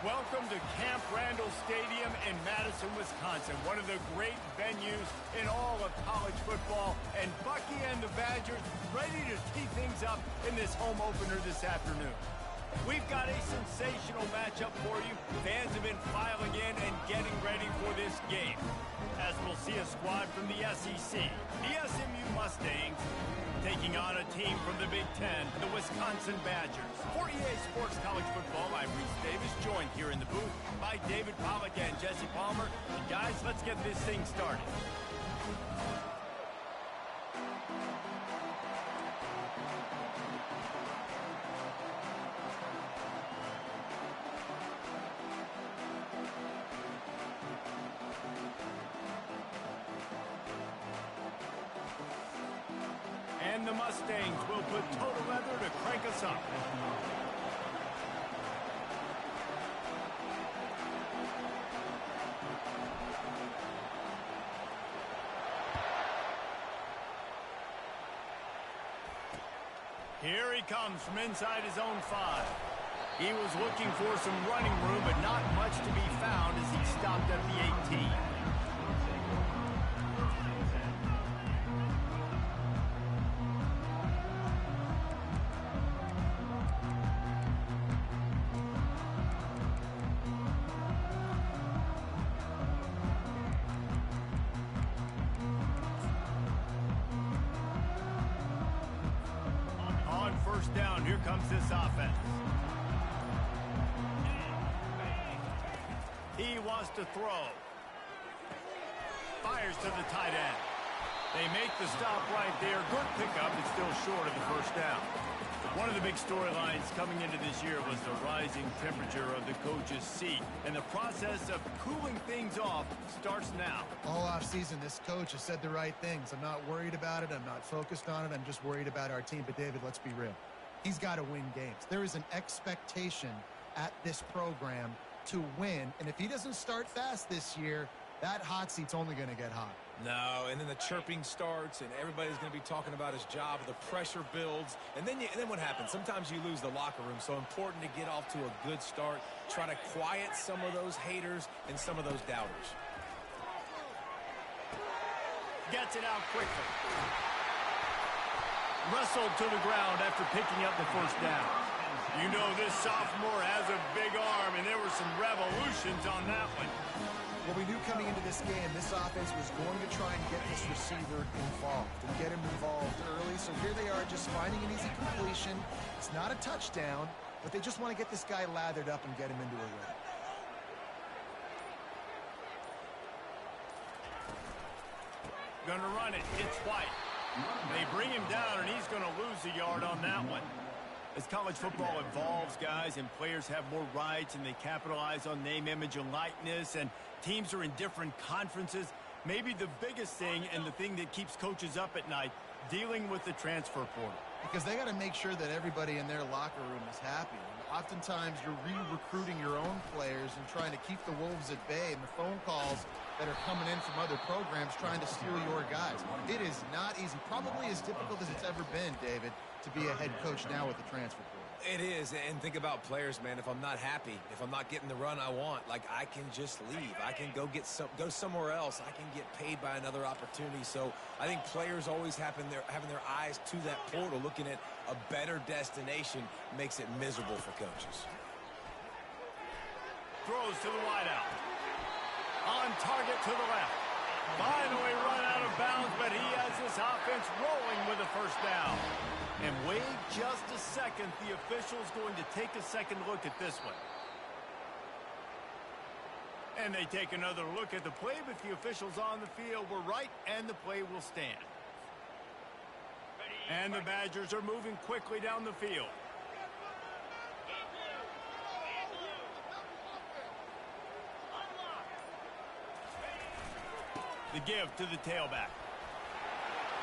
Welcome to Camp Randall Stadium in Madison, Wisconsin, one of the great venues in all of college football. And Bucky and the Badgers ready to tee things up in this home opener this afternoon. We've got a sensational matchup for you. Fans have been filing in and getting ready for this game, as we'll see a squad from the SEC, the SMU Mustangs, taking on a team from the Big Ten, the Wisconsin Badgers. For EA Sports College Football, I'm Reese Davis, joined here in the booth by David Pollack and Jesse Palmer. And guys, let's get this thing started. And the Mustangs will put total leather to crank us up. Here he comes from inside his own 5. He was looking for some running room, but not much to be found as he stopped at the 18. First down, here comes this offense. He wants to throw. Fires to the tight end. They make the stop right there. Good pickup, it's still short of the first down. One of the big storylines coming into this year was the rising temperature of the coach's seat. And the process of cooling things off starts now. All offseason, this coach has said the right things. I'm not worried about it. I'm not focused on it. I'm just worried about our team. But, David, let's be real. He's got to win games. There is an expectation at this program to win. And if he doesn't start fast this year, that hot seat's only going to get hot. No, and then the chirping starts, and everybody's going to be talking about his job. The pressure builds, and then what happens? Sometimes you lose the locker room, so important to get off to a good start. Try to quiet some of those haters and some of those doubters. Gets it out quickly. Wrestled to the ground after picking up the first down. You know this sophomore has a big arm, and there were some revolutions on that one. Well, we knew coming into this game, this offense was going to try and get this receiver involved and get him involved early. So here they are just finding an easy completion. It's not a touchdown, but they just want to get this guy lathered up and get him into a rhythm. Gonna run it. It's White. They bring him down, and he's going to lose a yard on that one. As college football evolves, guys, and players have more rights and they capitalize on name, image, and likeness, and teams are in different conferences, maybe the biggest thing and the thing that keeps coaches up at night, dealing with the transfer portal. Because they got to make sure that everybody in their locker room is happy. And oftentimes you're re-recruiting your own players and trying to keep the wolves at bay, and the phone calls that are coming in from other programs trying to steal your guys. It is not easy, probably as difficult as it's ever been, David, to be a head coach now with the transfer portal. It is, and think about players, man. If I'm not happy, if I'm not getting the run I want, like, I can just leave. I can go somewhere else. I can get paid by another opportunity. So I think players always having their eyes to that portal, looking at a better destination, makes it miserable for coaches. Throws to the wideout. On target to the left. Finally run out of bounds, but he has this offense rolling with a first down. And wait just a second, the official's going to take a second look at this one. And they take another look at the play, but the officials on the field were right, and the play will stand. And the Badgers are moving quickly down the field. The give to the tailback.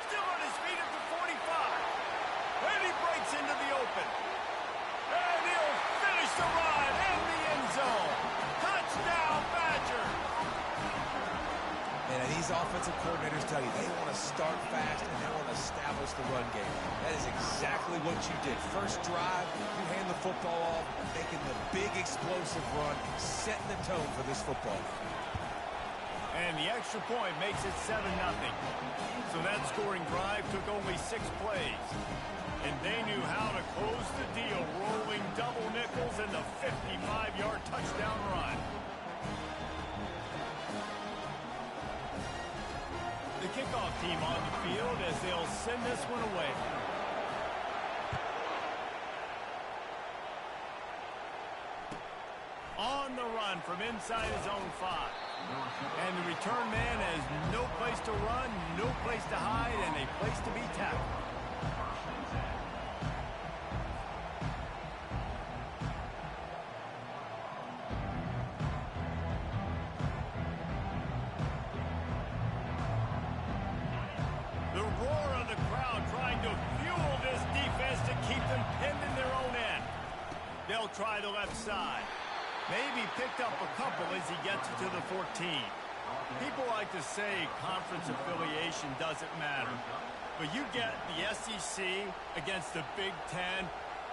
Still on his feet at the 45. And he breaks into the open. And he'll finish the run in the end zone. Touchdown, Badger. And he's these offensive coordinators tell you? They want to start fast and they want to establish the run game. That is exactly what you did. First drive, you hand the football off, making the big explosive run, setting the tone for this football game. And the extra point makes it 7-0. So that scoring drive took only 6 plays. And they knew how to close the deal, rolling double nickels and the 55-yard touchdown run. The kickoff team on the field as they'll send this one away. On the run from inside his own 5. And the return man has no place to run, no place to hide, and a place to be tackled. The roar of the crowd trying to fuel this defense to keep them pinned in their own end. They'll try the left side. Maybe picked up a couple as he gets to the 14. People like to say conference affiliation doesn't matter. But you get the SEC against the Big Ten,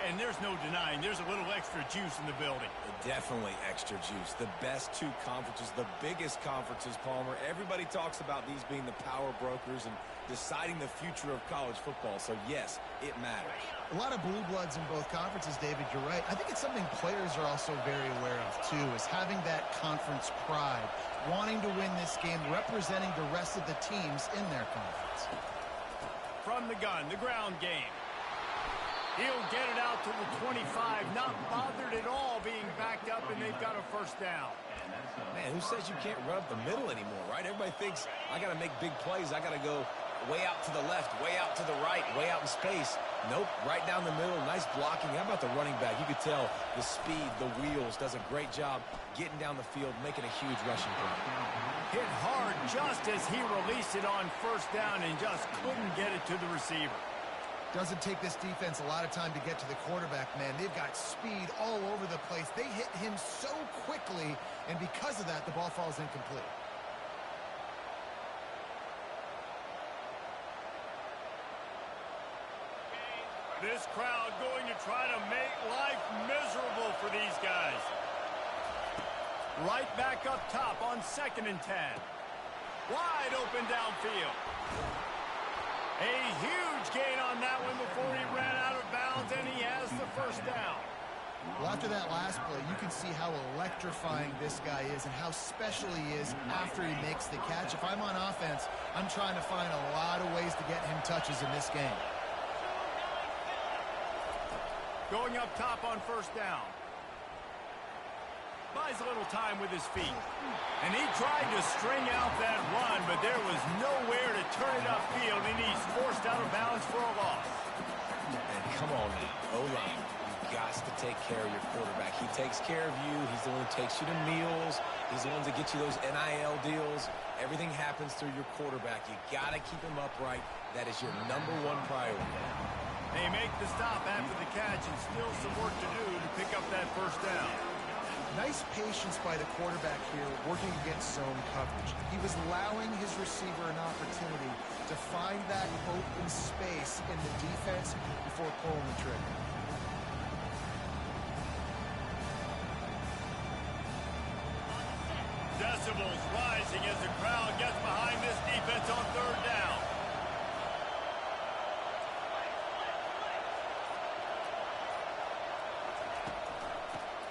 and there's no denying there's a little extra juice in the building. Definitely extra juice. The best 2 conferences, the biggest conferences, Palmer. Everybody talks about these being the power brokers and deciding the future of college football. So, yes, it matters. A lot of blue bloods in both conferences, David, you're right. I think it's something players are also very aware of, too, is having that conference pride, wanting to win this game, representing the rest of the teams in their conference. From the gun, the ground game. He'll get it out to the 25, not bothered at all being backed up, and they've got a first down. Man, who says you can't run up the middle anymore, right? Everybody thinks, I got to make big plays. I got to go way out to the left, way out to the right, way out in space. Nope, right down the middle. Nice blocking. How about the running back? You could tell the speed, the wheels, does a great job getting down the field, making a huge rushing play. Hit hard just as he released it on first down and just couldn't get it to the receiver. Doesn't take this defense a lot of time to get to the quarterback, man. They've got speed all over the place. They hit him so quickly, and because of that, the ball falls incomplete. This crowd going to try to make life miserable for these guys. Right back up top on 2nd and 10. Wide open downfield. A huge gain on that one before he ran out of bounds, and he has the first down. Well, after that last play, you can see how electrifying this guy is and how special he is after he makes the catch. If I'm on offense, I'm trying to find a lot of ways to get him touches in this game. Going up top on first down. Buys a little time with his feet. And he tried to string out that run, but there was nowhere to turn it upfield, and he's forced out of bounds for a loss. And come on now, O-line. You've got to take care of your quarterback. He takes care of you. He's the one who takes you to meals. He's the one that gets you those NIL deals. Everything happens through your quarterback. You got to keep him upright. That is your #1 priority. They make the stop after the catch, and still some work to do to pick up that first down. Nice patience by the quarterback here, working against zone coverage. He was allowing his receiver an opportunity to find that open space in the defense before pulling the trigger. Decibels rising as the crowd gets behind this defense on 3rd down.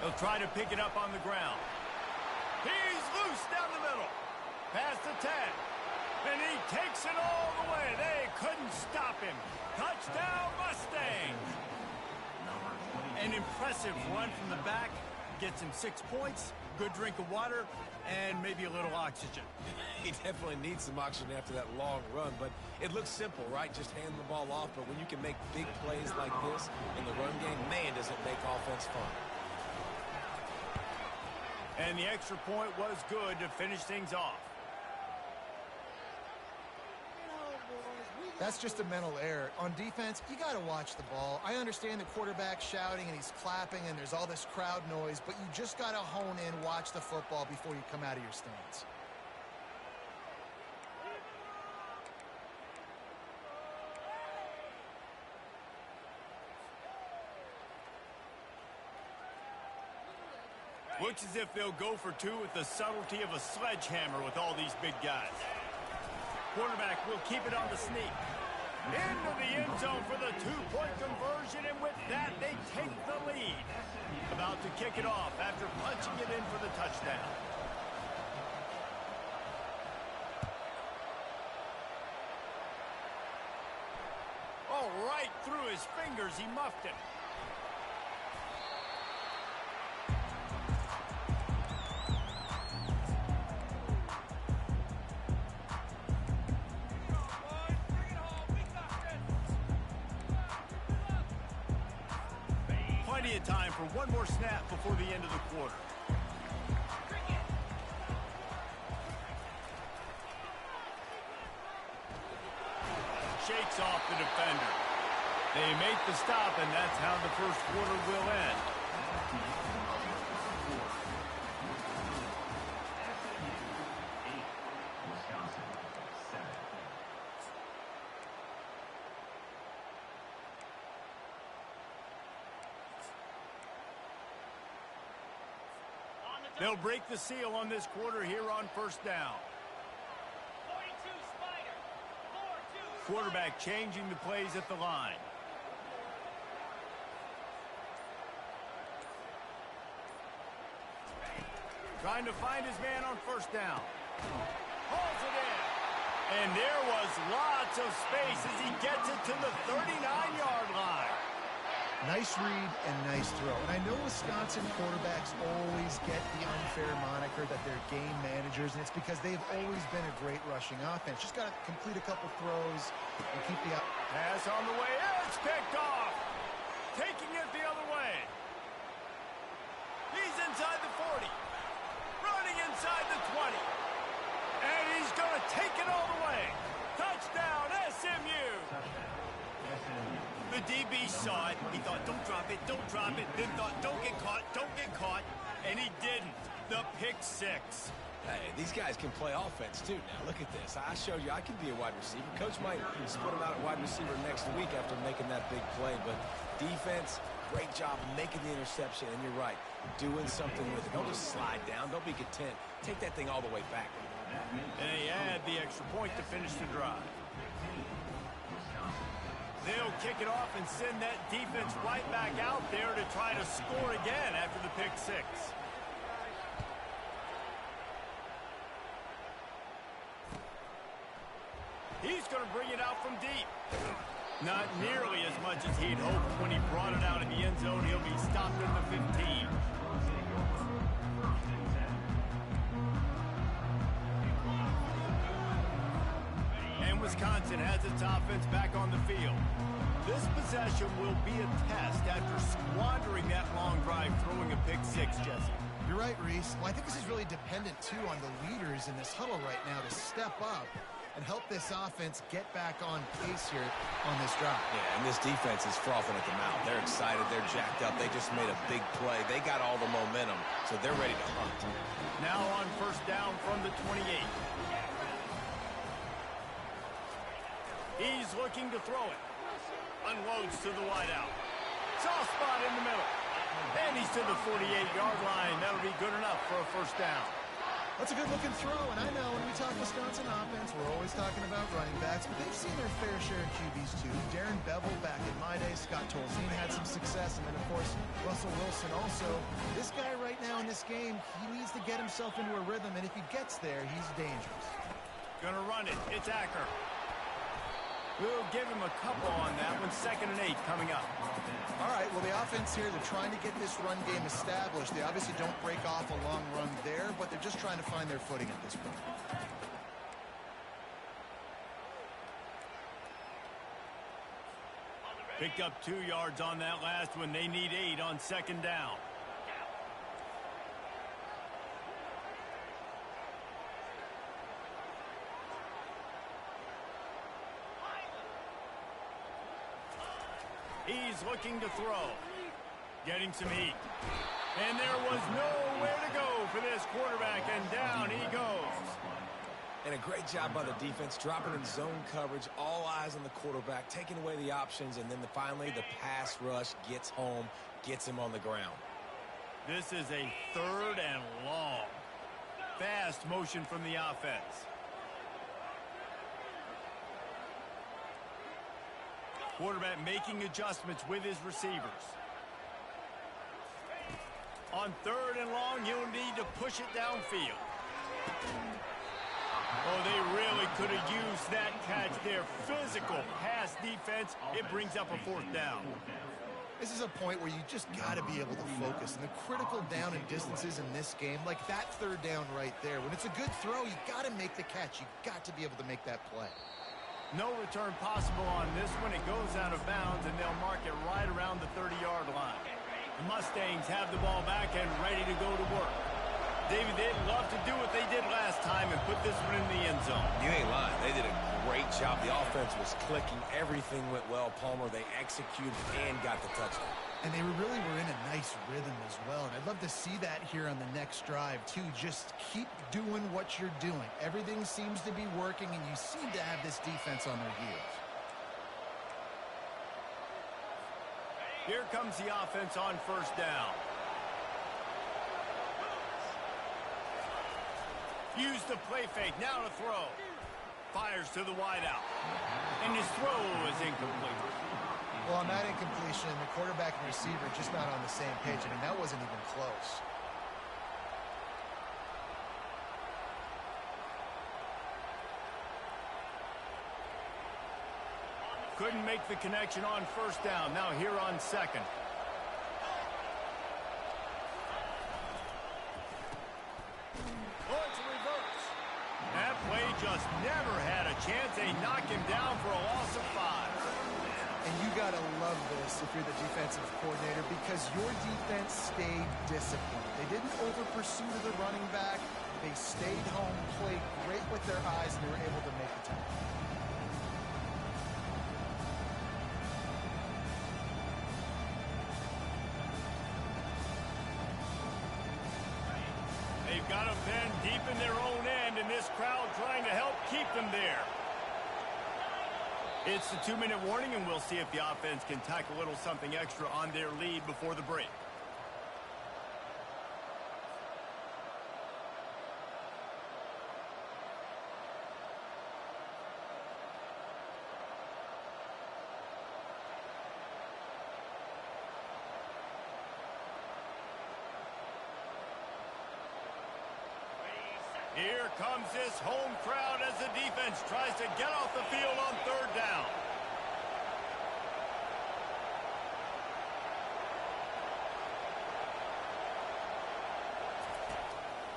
He'll try to pick it up on the ground. He's loose down the middle. Past the 10. And he takes it all the way. They couldn't stop him. Touchdown, Mustangs. An impressive run from the back. Gets him 6 points, good drink of water, and maybe a little oxygen. He definitely needs some oxygen after that long run, but it looks simple, right? Just hand the ball off, but when you can make big plays like this in the run game, man, does it make offense fun. And the extra point was good to finish things off. That's just a mental error. On defense, you got to watch the ball. I understand the quarterback shouting and he's clapping and there's all this crowd noise, but you just got to hone in, watch the football before you come out of your stance. Looks as if they'll go for two with the subtlety of a sledgehammer with all these big guys. Quarterback will keep it on the sneak. Into the end zone for the two-point conversion, and with that, they take the lead. About to kick it off after punching it in for the touchdown. Oh, right through his fingers, he muffed it. Plenty of time for one more snap before the end of the quarter. Shakes off the defender. They make the stop, and that's how the first quarter will end. They'll break the seal on this quarter here on first down. Quarterback changing the plays at the line. Trying to find his man on first down. Hauls it in. And there was lots of space as he gets it to the 39-yard line. Nice read and nice throw. And I know Wisconsin quarterbacks always get the unfair moniker that they're game managers, and it's because they've always been a great rushing offense. Just got to complete a couple throws and keep the... Pass on the way. It's picked off. Taking it the other way. He's inside the 40. Running inside the 20. And he's going to take it all the way. Touchdown, SMU. The DB saw it. He thought, don't drop it, don't drop it. Then thought, don't get caught. And he didn't. The pick six. Hey, these guys can play offense, too. Now, look at this. I showed you I can be a wide receiver. Coach might split him out at wide receiver next week after making that big play. But defense, great job making the interception. And you're right, doing something with it. Don't just slide down. Don't be content. Take that thing all the way back. And they add the extra point to finish the drive. They'll kick it off and send that defense right back out there to try to score again after the pick six. He's going to bring it out from deep. Not nearly as much as he'd hoped when he brought it out in the end zone. He'll be stopped in the 15. Wisconsin has its offense back on the field. This possession will be a test after squandering that long drive, throwing a pick six, Jesse. You're right, Reese. Well, I think this is really dependent, too, on the leaders in this huddle right now to step up and help this offense get back on pace here on this drive. Yeah, and this defense is frothing at the mouth. They're excited. They're jacked up. They just made a big play. They got all the momentum, so they're ready to hunt. Now on first down from the 28. He's looking to throw it. Unloads to the wideout. Soft spot in the middle. And he's to the 48-yard line. That'll be good enough for a first down. That's a good-looking throw, and I know when we talk Wisconsin offense, we're always talking about running backs, but they've seen their fair share of QBs, too. Darren Bevel back in my day, Scott Tolzien had some success, and then, of course, Russell Wilson also. This guy right now in this game, he needs to get himself into a rhythm, and if he gets there, he's dangerous. Gonna run it. It's Acker. We'll give him a couple on that one. 2nd and 8 coming up. All right, well, the offense here, they're trying to get this run game established. They obviously don't break off a long run there, but they're just trying to find their footing at this point. Picked up 2 yards on that last one. They need 8 on 2nd down. He's looking to throw. Getting some heat. And there was nowhere to go for this quarterback, and down he goes. And a great job by the defense, dropping in zone coverage, all eyes on the quarterback, taking away the options, and then finally the pass rush gets home, gets him on the ground. This is a 3rd and long. Fast motion from the offense. Quarterback making adjustments with his receivers. On 3rd and long, you'll need to push it downfield. Oh, they really could have used that catch there. Physical pass defense. It brings up a 4th down. This is a point where you just got to be able to focus. And the critical down and distances in this game, like that 3rd down right there, when it's a good throw, you got to make the catch. You got to be able to make that play. No return possible on this one. It goes out of bounds, and they'll mark it right around the 30-yard line. The Mustangs have the ball back and ready to go to work. David, they'd love to do what they did last time and put this one in the end zone. You ain't lying. They did a great job. The offense was clicking. Everything went well. Palmer, they executed and got the touchdown. And they really were in a nice rhythm as well. And I'd love to see that here on the next drive, too. Just keep doing what you're doing. Everything seems to be working, and you seem to have this defense on their heels. Here comes the offense on 1st down. Use the play fake. Now to throw. Fires to the wideout. And his throw is incomplete. Well, on that incompletion, the quarterback and receiver just not on the same page. I mean, that wasn't even close. Couldn't make the connection on 1st down. Now here on 2nd. Oh, it's a reverse. That play just never had a chance. They knock him down for a loss of 5. And you got to love this if you're the defensive coordinator, because your defense stayed disciplined. They didn't over-pursue to the running back. They stayed home, played great with their eyes, and they were able to make the tackle. They've got them then deep in their own end, and this crowd trying to help keep them there. It's the 2-minute warning, and we'll see if the offense can tack a little something extra on their lead before the break. Here comes this home crowd as the defense tries to get off the field on 3rd down.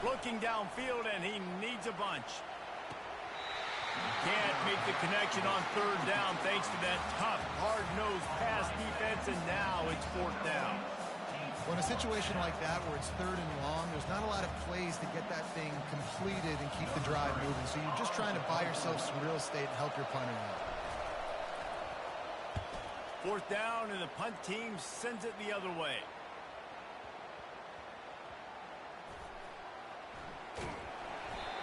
Looking downfield, and he needs a bunch. Can't make the connection on 3rd down thanks to that tough, hard-nosed pass defense, and now it's 4th down. Well, in a situation like that where it's 3rd and long, there's not a lot of plays to get that thing completed and keep the drive moving. So you're just trying to buy yourself some real estate and help your punter out. 4th down, and the punt team sends it the other way.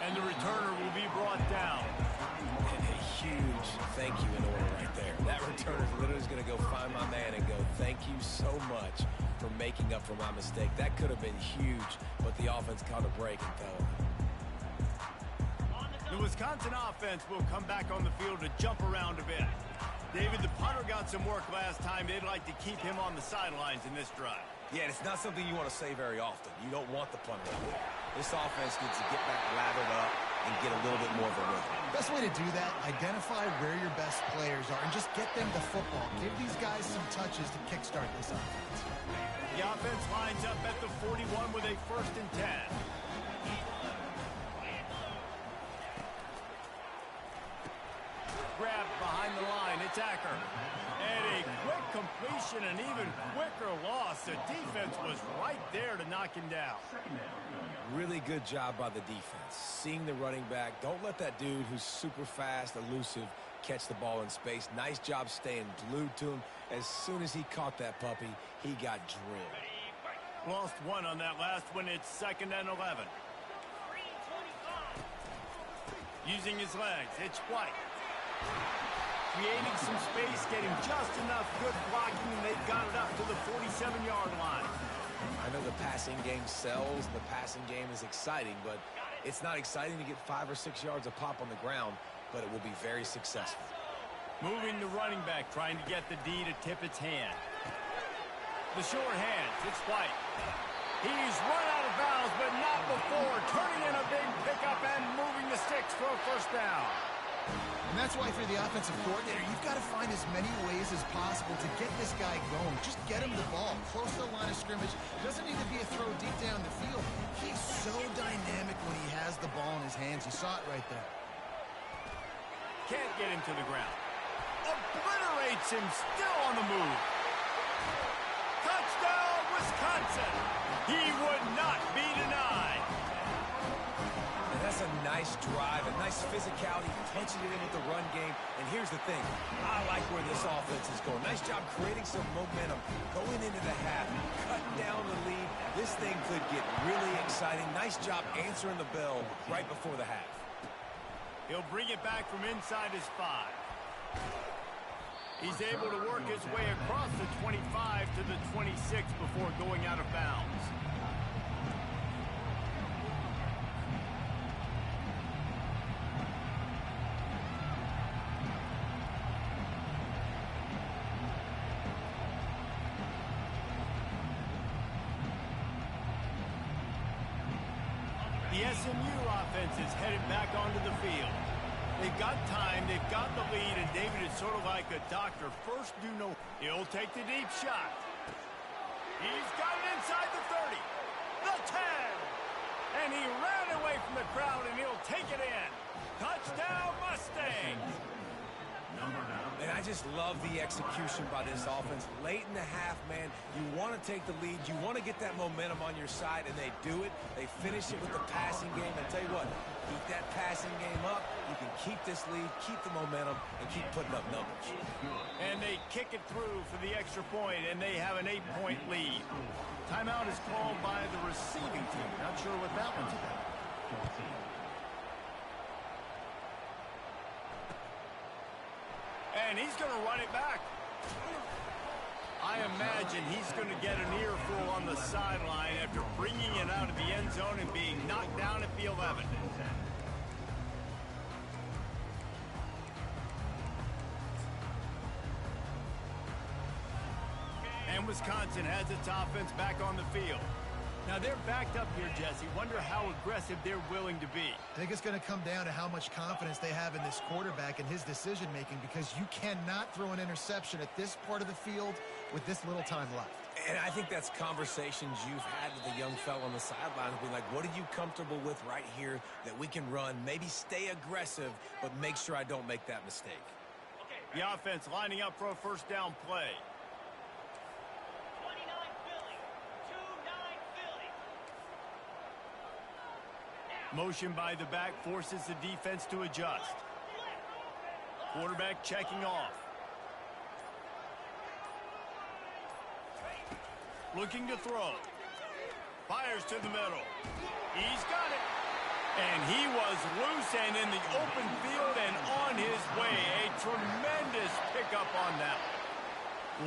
And the returner will be brought down. And a huge thank you in order right there. That returner is literally going to go find my man and go, thank you so much for making up for my mistake. That could have been huge, but the offense caught a break and fell. The Wisconsin offense will come back on the field to jump around a bit. David, the punter got some work last time. They'd like to keep him on the sidelines in this drive. Yeah, it's not something you want to say very often. You don't want the punter out there. This offense needs to get back lathered up and get a little bit more of a rhythm. Best way to do that, identify where your best players are and just get them the football. Give these guys some touches to kickstart this offense. The offense lines up at the 41 with a 1st and 10. Grab behind the line. It's Acker. And a quick completion, an even quicker loss. The defense was right there to knock him down. Really good job by the defense. Seeing the running back. Don't let that dude who's super fast, elusive, catch the ball in space. Nice job staying glued to him. As soon as he caught that puppy, he got drilled. Lost one on that last one. It's 2nd and 11. Using his legs, it's White. Creating some space, getting just enough good blocking, and they've got it up to the 47-yard line. I know the passing game sells, the passing game is exciting, but it's not exciting to get 5 or 6 yards of pop on the ground, but it will be very successful. Moving the running back, trying to get the D to tip its hand. The short hands, it's White. He's run out of bounds, but not before turning in a big pickup and moving the sticks for a first down. And that's why for the offensive coordinator, you've got to find as many ways as possible to get this guy going. Just get him the ball close to the line of scrimmage. Doesn't need to be a throw deep down the field. He's so dynamic when he has the ball in his hands. You saw it right there. Can't get him to the ground. Obliterates him, still on the move. Touchdown, Wisconsin. He would not be denied. And that's a nice drive, a nice physicality, punching it in with the run game. And here's the thing, I like where this offense is going. Nice job creating some momentum, going into the half, cutting down the lead. This thing could get really exciting. Nice job answering the bell right before the half. He'll bring it back from inside his 5. He's able to work his way across the 25 to the 26 before going out of bounds. The SMU offense is headed back onto the field. They've got time, they've got the lead, and David is sort of like a doctor. First, do no. He'll take the deep shot. He's got it inside the 30, the 10, and he ran away from the crowd, and he'll take it in. Touchdown, Mustangs! And I just love the execution by this offense. Late in the half, man, you want to take the lead. You want to get that momentum on your side, and they do it. They finish it with the passing game. And tell you what, keep that passing game up. You can keep this lead, keep the momentum, and keep putting up numbers. And they kick it through for the extra point, and they have an 8-point lead. Timeout is called by the receiving team. Not sure what that one's about. And he's going to run it back. I imagine he's going to get an earful on the sideline after bringing it out of the end zone and being knocked down at the 11. And Wisconsin has its offense back on the field. Now, they're backed up here, Jesse. Wonder how aggressive they're willing to be. I think it's going to come down to how much confidence they have in this quarterback and his decision-making, because you cannot throw an interception at this part of the field with this little time left. And I think that's conversations you've had with the young fellow on the sideline, being like, what are you comfortable with right here that we can run? Maybe stay aggressive, but make sure I don't make that mistake. The offense lining up for a first down play. Motion by the back forces the defense to adjust. Quarterback checking off. Looking to throw. Fires to the middle. He's got it. And he was loose and in the open field and on his way. A tremendous pickup on that.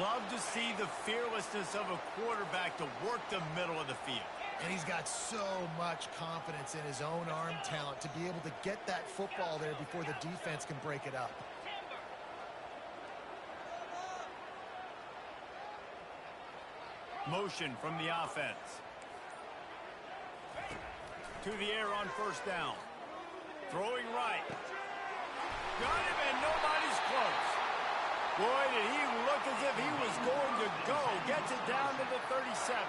Love to see the fearlessness of a quarterback to work the middle of the field. And he's got so much confidence in his own arm talent to be able to get that football there before the defense can break it up. Motion from the offense. To the air on first down. Throwing right. Got him and nobody's close. Boy, did he look as if he was going to go. Gets it down to the 37.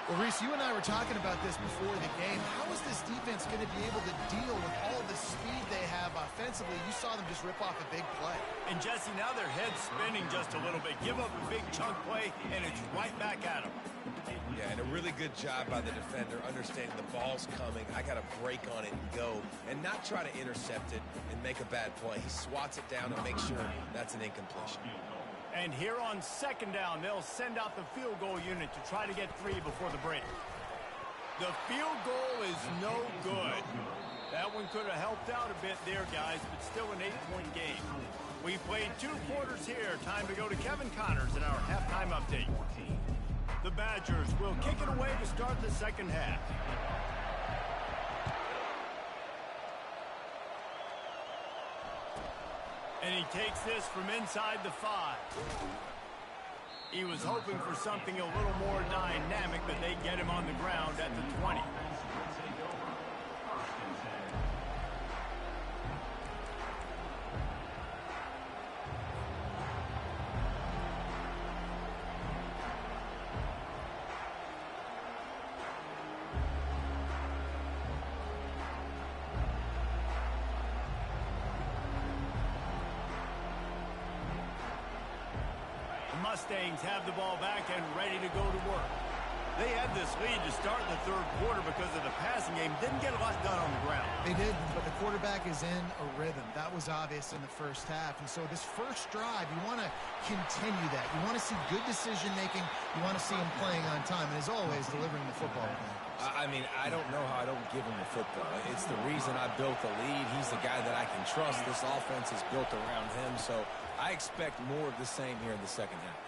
Well, Reese, you and I were talking about this before the game. How is this defense going to be able to deal with all the speed they have offensively? You saw them just rip off a big play. And, Jesse, now their head's spinning just a little bit. Give up a big chunk play, and it's right back at them. Yeah, and a really good job by the defender, understanding the ball's coming. I got to break on it and go, and not try to intercept it and make a bad play. He swats it down and makes sure that's an incompletion. And here on second down, they'll send out the field goal unit to try to get 3 before the break. The field goal is no good. That one could have helped out a bit there, guys, but still an 8-point game. We played 2 quarters here. Time to go to Kevin Connors in our halftime update. The Badgers will kick it away to start the second half. And he takes this from inside the 5. He was hoping for something a little more dynamic, but they get him on the ground at the 20. Mustangs have the ball back and ready to go to work. They had this lead to start the third quarter because of the passing game. Didn't get a lot done on the ground. They didn't, but the quarterback is in a rhythm. That was obvious in the first half. And so this first drive, you want to continue that. You want to see good decision-making. You want to see him playing on time. And as always, delivering the football. I mean, I don't know how I don't give him the football. It's the reason I built the lead. He's the guy that I can trust. This offense is built around him. So I expect more of the same here in the second half.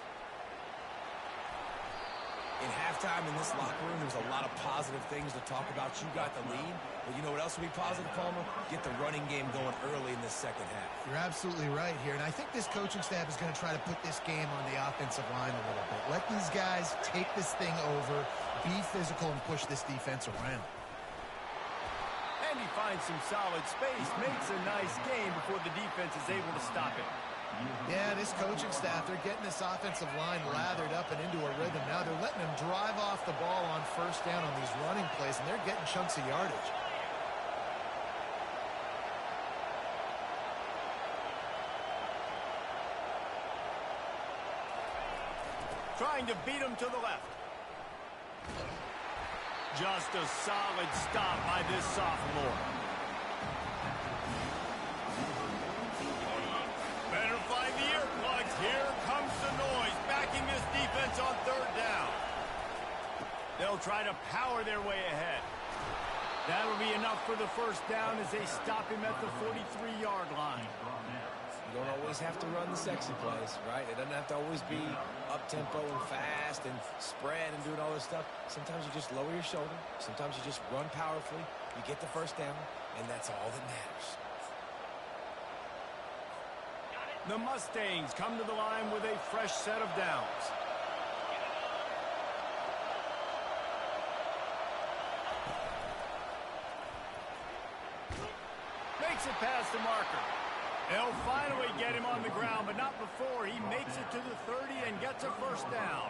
In halftime in this locker room, there's a lot of positive things to talk about. You got the lead, but you know what else will be positive, Palmer? Get the running game going early in this second half. You're absolutely right here, and I think this coaching staff is going to try to put this game on the offensive line a little bit. Let these guys take this thing over, be physical, and push this defense around. And he finds some solid space, makes a nice game before the defense is able to stop it. Yeah, this coaching staff, they're getting this offensive line lathered up and into a rhythm. Now they're letting them drive off the ball on first down on these running plays, and they're getting chunks of yardage. Trying to beat him to the left. Just a solid stop by this sophomore. Better find the earplugs. Here comes the noise, backing this defense on third down. They'll try to power their way ahead. That'll be enough for the first down as they stop him at the 43-yard line. You don't always have to run the sexy plays, right? It doesn't have to always be up-tempo and fast and spread and doing all this stuff. Sometimes you just lower your shoulder. Sometimes you just run powerfully. You get the first down, and that's all that matters. The Mustangs come to the line with a fresh set of downs. Makes it past the marker. They'll finally get him on the ground, but not before he makes it to the 30 and gets a first down.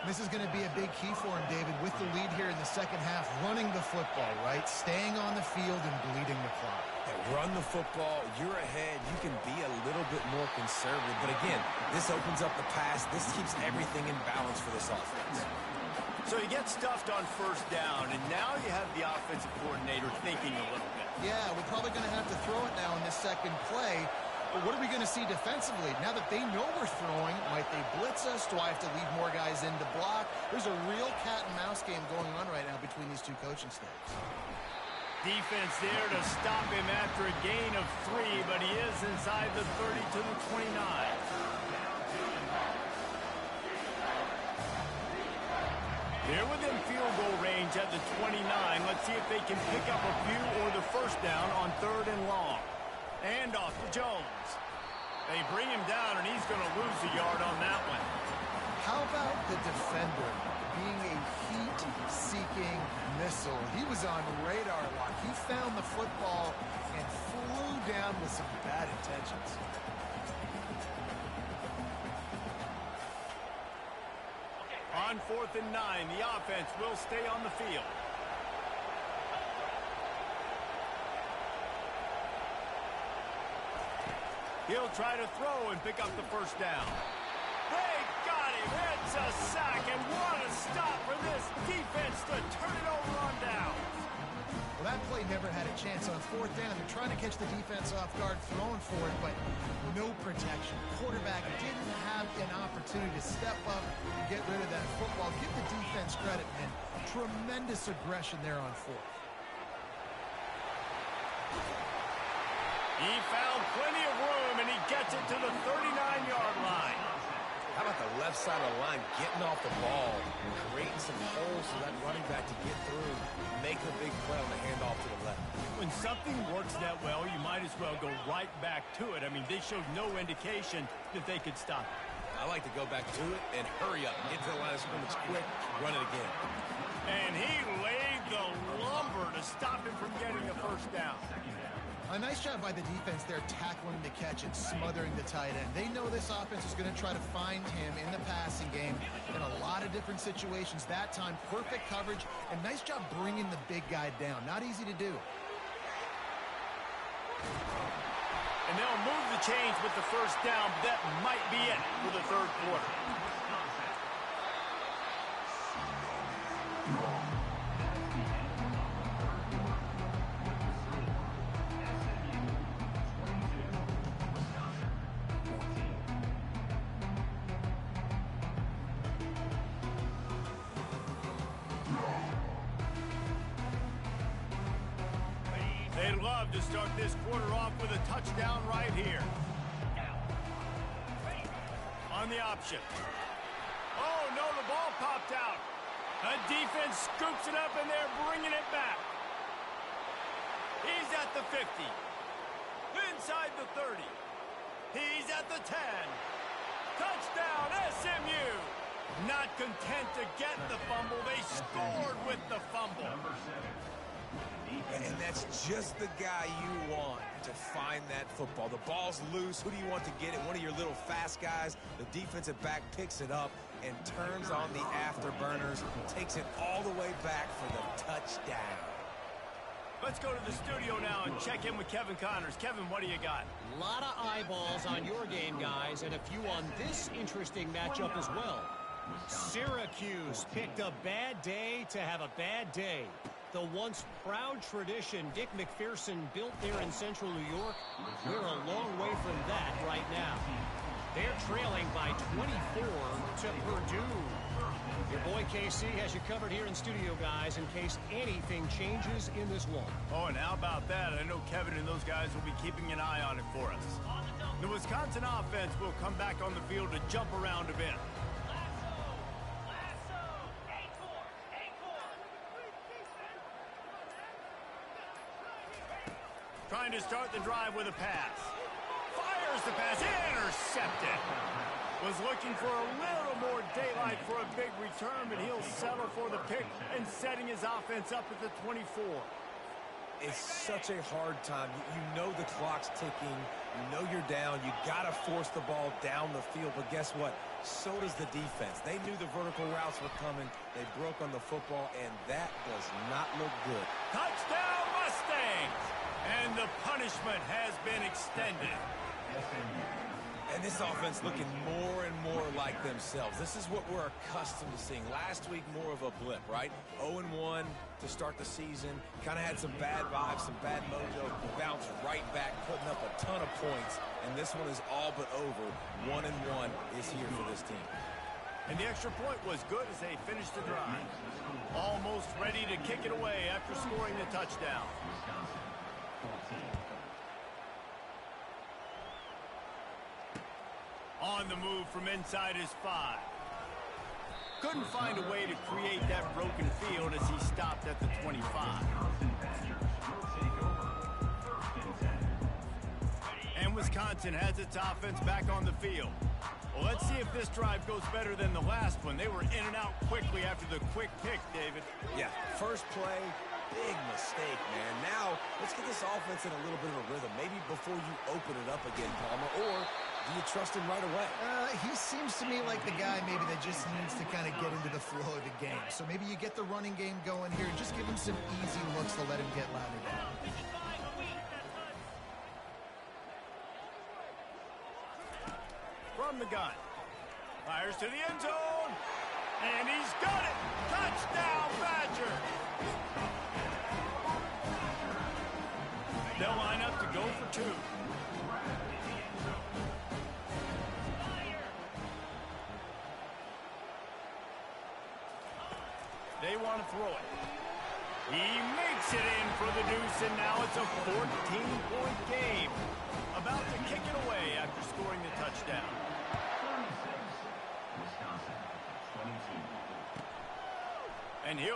This is going to be a big key for him, David, with the lead here in the second half, running the football, right? Staying on the field and bleeding the clock. Run the football, you're ahead, you can be a little bit more conservative. But again, this opens up the pass. This keeps everything in balance for this offense. So you get stuffed on first down, and now you have the offensive coordinator thinking a little bit. Yeah, we're probably going to have to throw it now in this second play. But what are we going to see defensively? Now that they know we're throwing, might they blitz us? Do I have to leave more guys in to block? There's a real cat-and-mouse game going on right now between these two coaching staffs. Defense there to stop him after a gain of 3, but he is inside the 30 to the 29. They're within field goal range at the 29. Let's see if they can pick up a few or the first down on third and long. And off to Jones. They bring him down, and he's going to lose a yard on that one. How about the defender being a heat-seeking missile? He was on radar lock. He found the football and flew down with some bad intentions. On 4th and 9, the offense will stay on the field. He'll try to throw and pick up the first down. They got him. It's a sack, and what a stop for this defense to turn it over on down. Well, that play never had a chance on 4th down. They're trying to catch the defense off guard, throwing for it, but no protection. Quarterback didn't have an opportunity to step up and get rid of that football. Give the defense credit, man. Tremendous aggression there on 4th. He found plenty of room, and he gets it to the 39-yard line. How about the left side of the line getting off the ball, creating some holes so that running back to get through, make a big play on the handoff to the left. When something works that well, you might as well go right back to it. I mean, they showed no indication that they could stop it. I like to go back to it and hurry up, get to the line of scrimmage quick, run it again. And he laid the lumber to stop him from getting the first down. A nice job by the defense there, tackling the catch and smothering the tight end. They know this offense is going to try to find him in the passing game in a lot of different situations. That time, perfect coverage, and nice job bringing the big guy down. Not easy to do. And they'll move the chains with the first down. That might be it for the third quarter. They'd love to start this quarter off with a touchdown right here. On the option. Oh, no, the ball popped out. The defense scoops it up, and they're bringing it back. He's at the 50. Inside the 30. He's at the 10. Touchdown, SMU. Not content to get the fumble. They scored with the fumble. And that's just the guy you want to find that football. The ball's loose. Who do you want to get it? One of your little fast guys. The defensive back picks it up and turns on the afterburners, takes it all the way back for the touchdown. Let's go to the studio now and check in with Kevin Connors. Kevin, what do you got? A lot of eyeballs on your game, guys, and a few on this interesting matchup as well. Syracuse picked a bad day to have a bad day. The once proud tradition Dick McPherson built there in central New York, we're a long way from that right now. They're trailing by 24 to Purdue. Your boy KC has you covered here in studio, guys, in case anything changes in this one. Oh, and how about that? I know Kevin and those guys will be keeping an eye on it for us. The Wisconsin offense will come back on the field to jump around a bit. Trying to start the drive with a pass. Fires the pass. Intercepted. Was looking for a little more daylight for a big return, but he'll settle for the pick and setting his offense up at the 24. It's such a hard time. You know the clock's ticking. You know you're down. You got to force the ball down the field. But guess what? So does the defense. They knew the vertical routes were coming. They broke on the football, and that does not look good. Touchdown, Mustangs! And the punishment has been extended. And this offense looking more and more like themselves. This is what we're accustomed to seeing. Last week, more of a blip, right? 0-1 to start the season. Kind of had some bad vibes, some bad mojo. Bounced right back, putting up a ton of points. And this one is all but over. 1-1 is here for this team. And the extra point was good as they finished the drive. Almost ready to kick it away after scoring the touchdown. On the move from inside his 5. Couldn't find a way to create that broken field as he stopped at the 25. And Wisconsin has its offense back on the field. Well, let's see if this drive goes better than the last one. They were in and out quickly after the quick pick, David. Yeah, first play, big mistake, man. Now, let's get this offense in a little bit of a rhythm. Maybe before you open it up again, Palmer, or do you trust him right away? He seems to me like the guy maybe that just needs to kind of get into the flow of the game. So maybe you get the running game going here and just give him some easy looks to let him get louder down. From the gun. Fires to the end zone. And he's got it. Touchdown, Badger. They'll line up to go for 2. They want to throw it. He makes it in for the deuce, and now it's a 14-point game. About to kick it away after scoring the touchdown.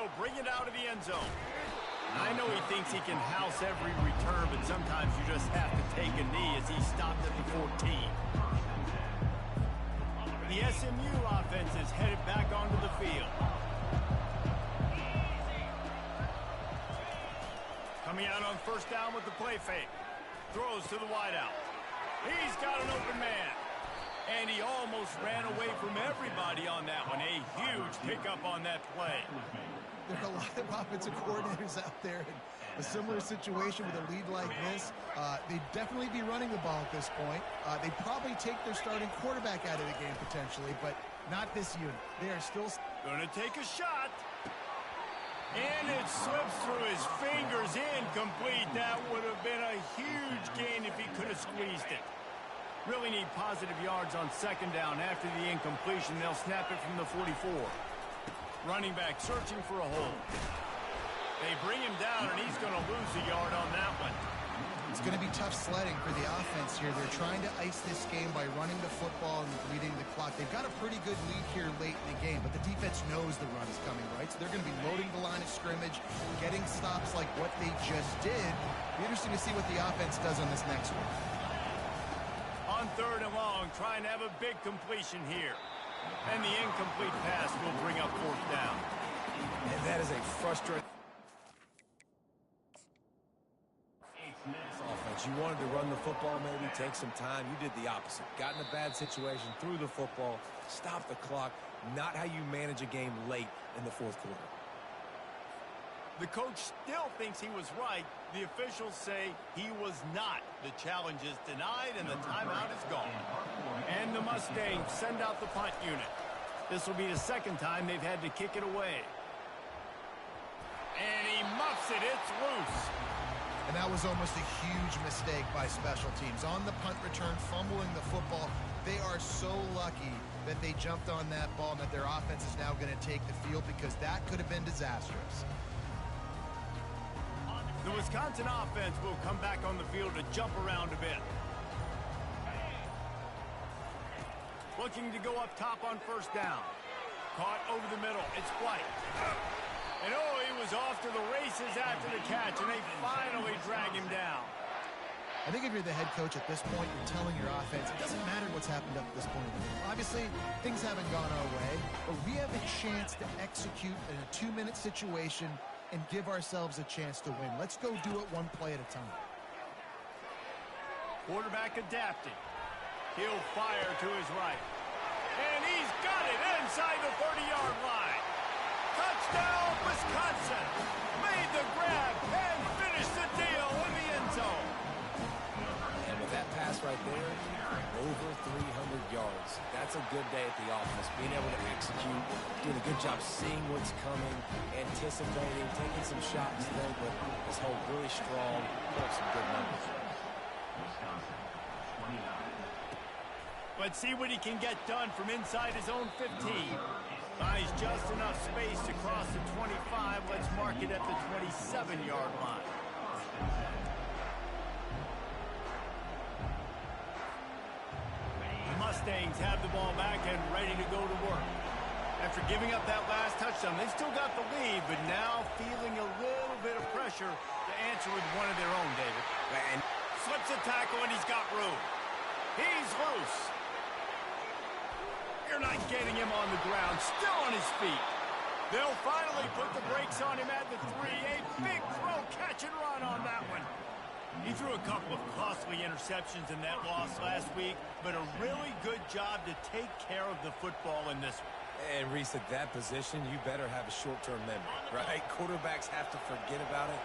he'll bring it out of the end zone. I know he thinks he can house every return, but sometimes you just have to take a knee as he stopped at the 14. The SMU offense is headed back onto the field. Coming out on first down with the play fake. Throws to the wideout. He's got an open man. And he almost ran away from everybody on that one. A huge pickup on that play. There are a lot of offensive coordinators out there in a similar situation with a lead like this. They'd definitely be running the ball at this point. They'd probably take their starting quarterback out of the game potentially, but not this unit. They are still going to take a shot. And it slips through his fingers, incomplete. That would have been a huge gain if he could have squeezed it. Really need positive yards on second down. After the incompletion, they'll snap it from the 44. Running back searching for a hole. They bring him down, and he's going to lose a yard on that one. It's going to be tough sledding for the offense here. They're trying to ice this game by running the football and leading the clock. They've got a pretty good lead here late in the game, but the defense knows the run is coming, right? So they're going to be loading the line of scrimmage, getting stops like what they just did. Be interesting to see what the offense does on this next one. On third and long, trying to have a big completion here. And the incomplete pass will bring up fourth down. And that is a frustrating offense. You wanted to run the football, maybe take some time. You did the opposite. Got in a bad situation, threw the football, stopped the clock. Not how you manage a game late in the fourth quarter. The coach still thinks he was right. The officials say he was not. The challenge is denied, and the timeout is gone. And the Mustangs send out the punt unit. This will be the second time they've had to kick it away. And he muffs it. It's loose. And that was almost a huge mistake by special teams. On the punt return, fumbling the football. They are so lucky that they jumped on that ball and that their offense is now going to take the field, because that could have been disastrous. The Wisconsin offense will come back on the field to jump around a bit. Looking to go up top on first down. Caught over the middle. It's White. And oh, he was off to the races after the catch, and they finally drag him down. I think if you're the head coach at this point, you're telling your offense, it doesn't matter what's happened up to this point in the game. Obviously, things haven't gone our way, but we have a chance to execute in a 2-minute situation and give ourselves a chance to win. Let's go do it one play at a time. Quarterback adapting. He'll fire to his right. And he's got it inside the 30-yard line. Touchdown, Wisconsin. Made the grab and finished the deal in the end zone. And with that pass right there, over 300 yards. That's a good day at the office. Being able to execute, doing a good job seeing what's coming, anticipating, taking some shots there, but this whole really strong, put up some good numbers. Let's see what he can get done from inside his own 15. Buys just enough space to cross the 25. Let's mark it at the 27-yard line. Mustangs have the ball back and ready to go to work. After giving up that last touchdown, they've still got the lead, but now feeling a little bit of pressure to answer with one of their own, David. And slips a tackle, and he's got room. He's loose. You're not getting him on the ground, still on his feet. They'll finally put the brakes on him at the 3. A big throw, catch and run on that one. He threw a couple of costly interceptions in that loss last week, but a really good job to take care of the football in this one. And Reese, at that position, you better have a short-term memory, right? Quarterbacks have to forget about it,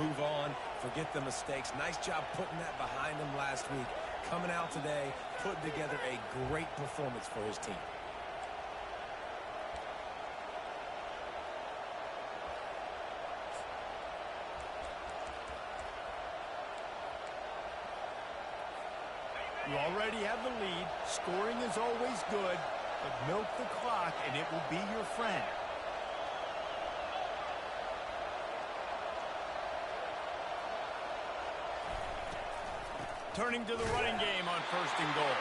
move on, forget the mistakes. Nice job putting that behind him last week. Coming out today, putting together a great performance for his team. You already have the lead. Scoring is always good, but milk the clock and it will be your friend. Turning to the running game on 1st and goal.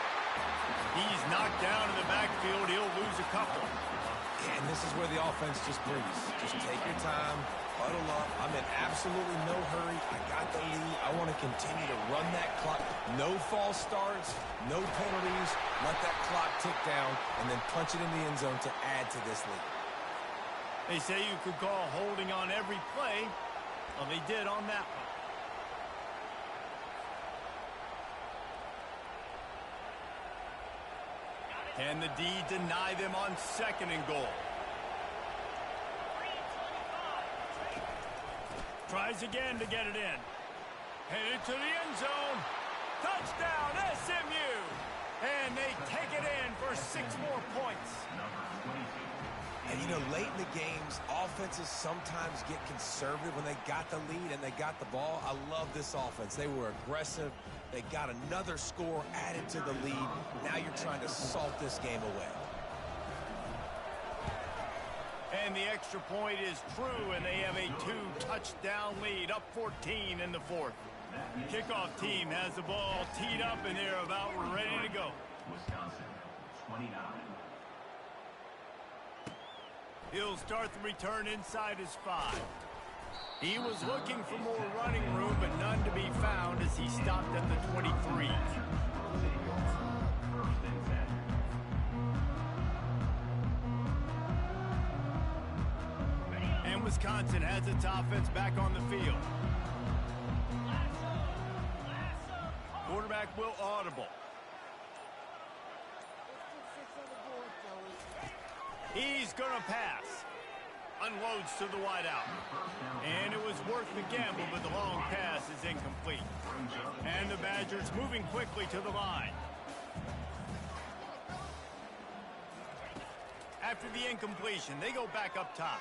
He's knocked down in the backfield. He'll lose a couple. And this is where the offense just breathes. Just take your time, huddle up. I'm in absolutely no hurry. I got the lead. I want to continue to run that clock. No false starts, no penalties. Let that clock tick down and then punch it in the end zone to add to this lead. They say you could call holding on every play. Well, they did on that one. Can the D deny them on 2nd and goal? Tries again to get it in. Headed to the end zone. Touchdown, SMU! And they take it in for 6 more points. And, you know, late in the games, offenses sometimes get conservative when they got the lead and they got the ball. I love this offense. They were aggressive. They got another score added to the lead. Now you're trying to salt this game away. And the extra point is true, and they have a 2-touchdown lead, up 14 in the 4th. Kickoff team has the ball teed up, and they're about ready to go. Wisconsin, 29. He'll start the return inside his 5. He was looking for more running room, but none to be found as he stopped at the 23. And Wisconsin has its offense back on the field. Quarterback will audible. He's going to pass. Unloads to the wideout. And it was worth the gamble, but the long pass is incomplete. And the Badgers moving quickly to the line. After the incompletion, they go back up top.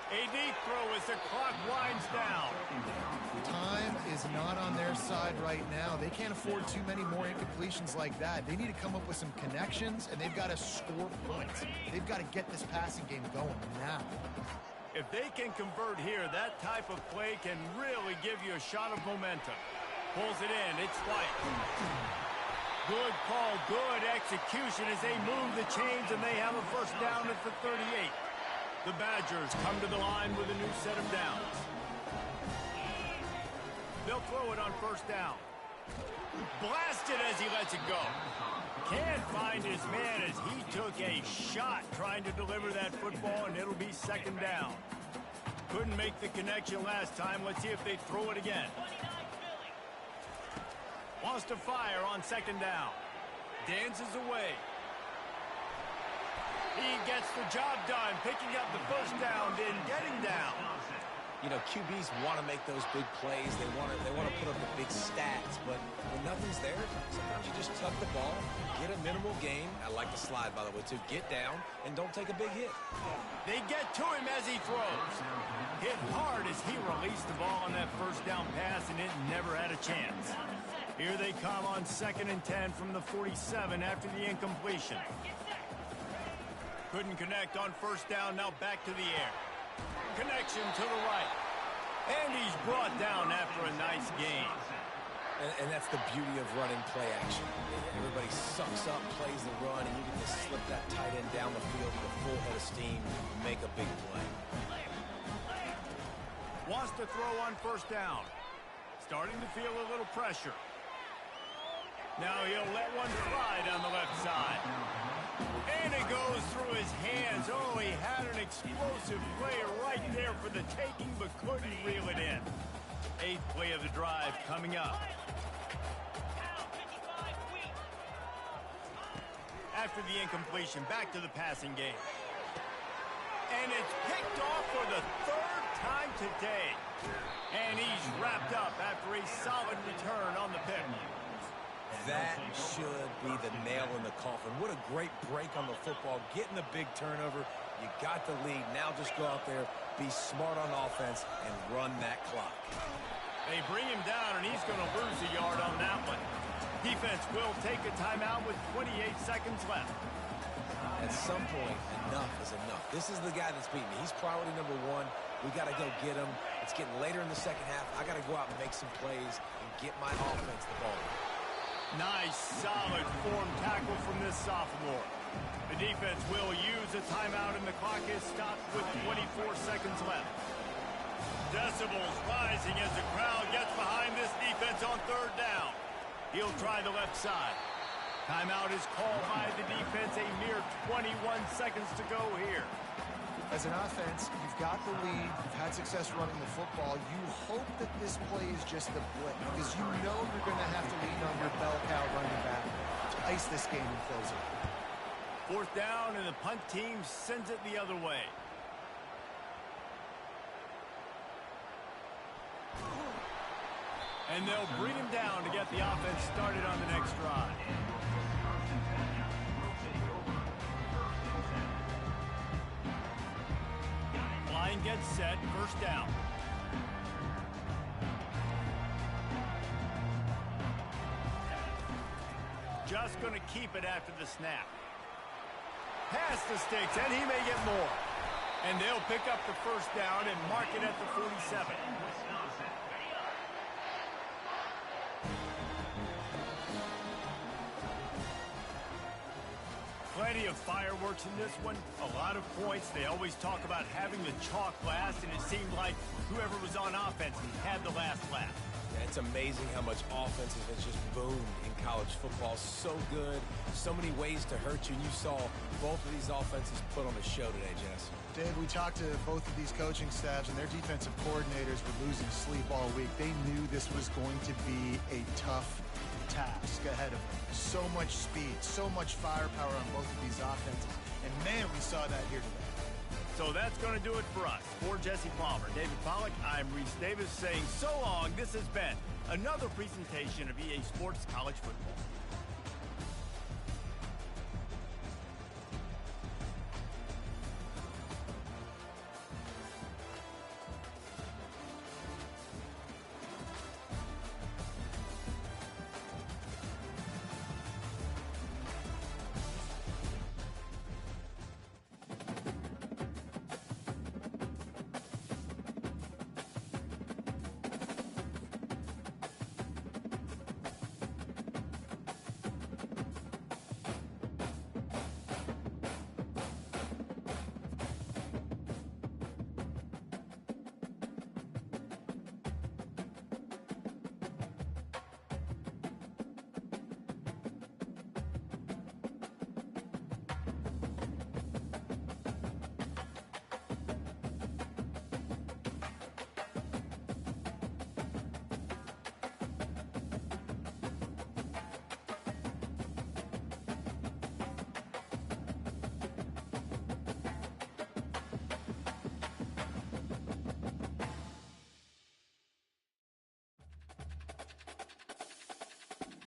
A deep throw as the clock winds down. Time is not on their side right now. They can't afford too many more incompletions like that. They need to come up with some connections, and they've got to score points. They've got to get this passing game going now. If they can convert here, that type of play can really give you a shot of momentum. Pulls it in. It's White. Good call, good execution as they move the chains, and they have a first down at the 38. The Badgers come to the line with a new set of downs. They'll throw it on first down. Blasted as he lets it go. Can't find his man as he took a shot trying to deliver that football, and it'll be 2nd down. Couldn't make the connection last time. Let's see if they throw it again. Wants to fire on 2nd down. Dances away. He gets the job done, picking up the first down, then getting down. You know, QBs want to make those big plays. They want to put up the big stats, but when nothing's there, sometimes you just tuck the ball, get a minimal gain. I like the slide, by the way, too. Get down and don't take a big hit. They get to him as he throws. Hit hard as he released the ball on that first down pass, and it never had a chance. Here they come on 2nd and 10 from the 47 after the incompletion. Couldn't connect on first down, now back to the air. Connection to the right. And he's brought down after a nice gain. And that's the beauty of running play action. Everybody sucks up, plays the run, and you can just slip that tight end down the field with a full head of steam, make a big play. Wants to throw on first down. Starting to feel a little pressure. Now he'll let one fly down the left side. And it goes through his hands. Oh, he had an explosive player right there for the taking, but couldn't reel it in. 8th play of the drive coming up. After the incompletion, back to the passing game. And it's picked off for the 3rd time today. And he's wrapped up after a solid return on the pick. That should be the nail in the coffin. What a great break on the football. Getting the big turnover. You got the lead. Now just go out there, be smart on offense, and run that clock. They bring him down, and he's going to lose a yard on that one. Defense will take a timeout with 28 seconds left. At some point, enough is enough. This is the guy that's beating me. He's priority number 1. We got to go get him. It's getting later in the second half. I got to go out and make some plays and get my offense the ball. Nice, solid form tackle from this sophomore. The defense will use a timeout, and the clock is stopped with 24 seconds left. Decibels rising as the crowd gets behind this defense on third down. He'll try the left side. Timeout is called by the defense. A mere 21 seconds to go here. As an offense, you've got the lead. You've had success running the football. You hope that this play is just a blip because you know you're going to have to lean on your bell cow running back to ice this game and close it. Fourth down, and the punt team sends it the other way. And they'll bring him down to get the offense started on the next drive. Line gets set, first down. Just going to keep it after the snap. Past the sticks, and he may get more. And they'll pick up the first down and mark it at the 47. Plenty of fireworks in this one. A lot of points. They always talk about having the chalk last, and it seemed like whoever was on offense had the last laugh. Yeah, it's amazing how much offense has just boomed in college football. So good. So many ways to hurt you. And you saw both of these offenses put on a show today, Jess. Dave, we talked to both of these coaching staffs, and their defensive coordinators were losing sleep all week. They knew this was going to be a tough task ahead of them. So much speed, so much firepower on both of these offenses. And, man, we saw that here today. So that's going to do it for us. For Jesse Palmer, David Pollack, I'm Reese Davis saying so long. This has been another presentation of EA Sports College Football.